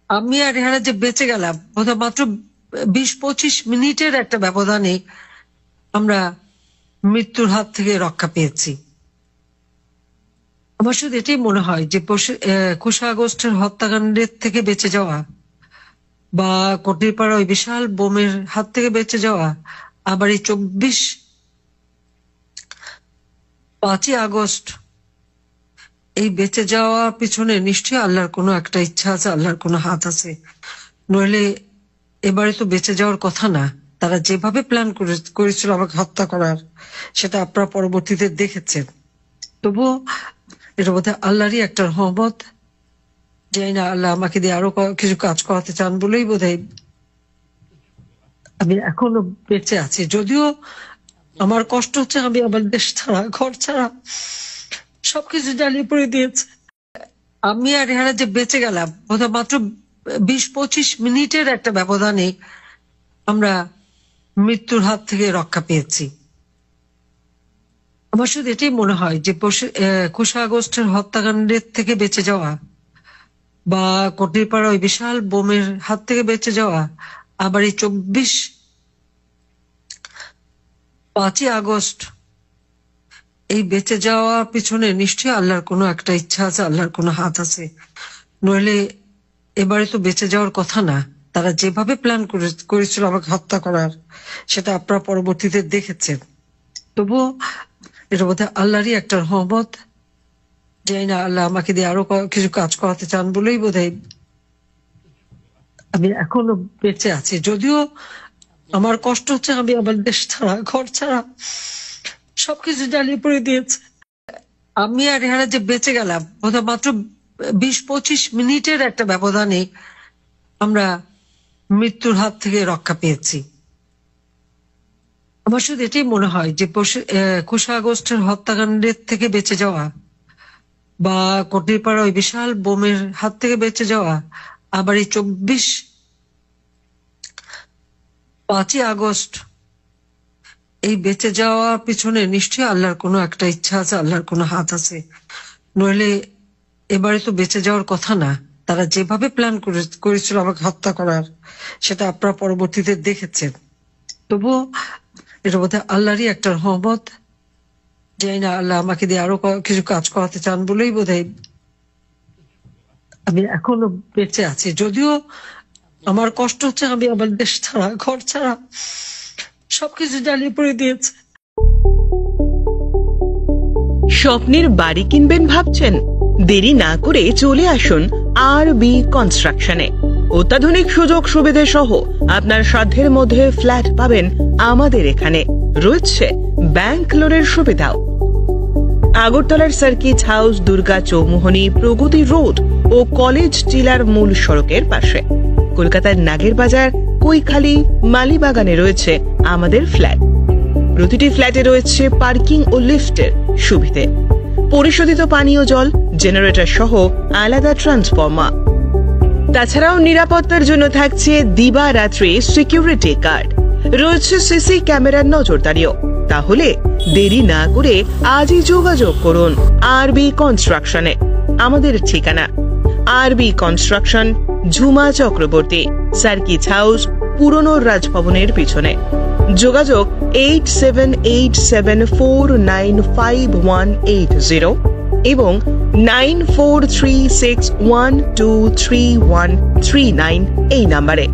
আমি আর রেহানা যে বেঁচে গেলাম বোধহয় মাত্র 20-25 মিনিটের একটা ব্যবধানে আমরা মৃত্যুর হাত থেকে রক্ষা পেয়েছি। আমার শুধু এটাই মনে হয় যে 21 আগস্টের হত্যাকাণ্ডের থেকে বেঁচে যাওয়া বা কটিরপাড়া ওই বিশাল বোমের হাত থেকে বেঁচে যাওয়া, আবার এই 5ই আগস্ট এই বেঁচে যাওয়া পিছনে নিশ্চয়ই আল্লাহর কোনো একটা ইচ্ছা আছে, আল্লাহর কোনো হাত আছে। নইলে এবারে তো বেঁচে যাওয়ার কথা না। তারা যেভাবে প্ল্যান করেছিল আমাকে হত্যা করার, সেটা আপনারা পরবর্তীতে দেখেছেন। তবুও এটা বোধহয় আল্লাহরই একটা রহমত। জানি না আল্লাহ আমাকে দিয়ে আরো কিছু কাজ করাতে চান বলেই বোধহয় আমি এখনো বেঁচে আছি। যদিও আমার কষ্ট হচ্ছে, আমি আমার দেশ ছাড়া, ঘর ছাড়া সবকিছু জ্বালিয়ে পড়ে দিয়েছে। আমি আর রেহানা যে বেঁচে গেলাম বোধহয় মাত্র 20-25 মিনিটের একটা ব্যবধানে আমরা মৃত্যুর হাত থেকে রক্ষা পেয়েছি। আমার শুধু এটাই মনে হয় যে 21 আগস্টের হত্যাকাণ্ডের থেকে বেঁচে যাওয়া বা কটিরপাড়া ওই বিশাল বোমের হাত থেকে বেঁচে যাওয়া, আবার এই 5ই আগস্ট এই বেঁচে যাওয়া পিছনে নিশ্চয়ই আল্লাহর কোনো একটা ইচ্ছা আছে, আল্লাহর কোনো হাত আছে। নইলে এবারে তো বেঁচে যাওয়ার কথা না। তারা যেভাবে প্ল্যান করেছিল আমাকে হত্যা করার, সেটা আপনারা পরবর্তীতে দেখেছেন। তবুও এটা বোধহয় আল্লাহরই একটা রহমত। জানি না আল্লাহ আমাকে দিয়ে আরো কিছু কাজ করাতে চান বলেই বোধহয় আমি এখনো বেঁচে আছি। যদিও আমার কষ্ট হচ্ছে, আমি আমার দেশ ছাড়া, ঘর ছাড়া সবকিছু জ্বালিয়ে পড়ে দিয়েছে। আমি আর রেহানা যে বেঁচে গেলাম বোধহয় মাত্র 20-25 মিনিটের একটা ব্যবধানে আমরা মৃত্যুর হাত থেকে রক্ষা পেয়েছি। আমার শুধু এটাই মনে হয় যে 21 আগস্টের হত্যাকাণ্ডের থেকে বেঁচে যাওয়া বা কটিরপাড়া ওই বিশাল বোমের হাত থেকে বেঁচে যাওয়া, আবার এই 5ই আগস্ট এই বেঁচে যাওয়া পিছনে নিশ্চয়ই আল্লাহর কোনো একটা ইচ্ছা আছে, আল্লাহর কোনো হাত আছে। নইলে এবারে তো বেঁচে যাওয়ার কথা না। তারা যেভাবে প্ল্যান করেছিল আমাকে হত্যা করার, সেটা আপনারা পরবর্তীতে দেখেছেন। তবুও এটা বোধহয় আল্লাহরই একটা রহমত। জানি না আল্লাহ আমাকে দিয়ে আরো কিছু কাজ করাতে চান বলেই বোধহয় আমি এখনো বেঁচে আছি। যদিও আমার কষ্ট হচ্ছে, আমি আমার দেশ ছাড়া, ঘর ছাড়া সবকিছু জ্বালিয়ে পড়ে দিয়েছে। স্বপ্নের বাড়ি কিনবেন ভাবছেন? দেরি না করে চলে আসুন আরবি কনস্ট্রাকশনে। অত্যাধুনিক সুযোগ সুবিধা সহ আপনার সাধ্যের মধ্যে ফ্ল্যাট পাবেন আমাদের এখানে। রয়েছে ব্যাংক লোনের সুবিধাও। আগরতলার সার্কিট হাউস, দুর্গা চৌমুহনী, প্রগতি রোড ও কলেজ টিলার মূল সড়কের পাশে। কলকাতার নাগের বাজার, কৈখালি, মালিবাগানে রয়েছে আমাদের ফ্ল্যাট। প্রতিটি ফ্ল্যাটে রয়েছে পার্কিং ও লিফটের সুবিধে, পরিশোধিত পানীয় জল, জেনারেটর সহ আলাদা ট্রান্সফরমার। তাছাড়াও নিরাপত্তার জন্য থাকছে দিবারাত্রি সিকিউরিটি গার্ড। রয়েছে সিসি ক্যামেরার নজরদারিও। তাহলে দেরি না করে আজই যোগাযোগ করুন আরবি কনস্ট্রাকশনে। আমাদের ঠিকানা আরবি construction, Jhuma Chakraborty, circuit house, পুরনো রাজভবনের পিছনে। যোগাযোগ 8787495180 এবং 9436123139 এই নাম্বারে।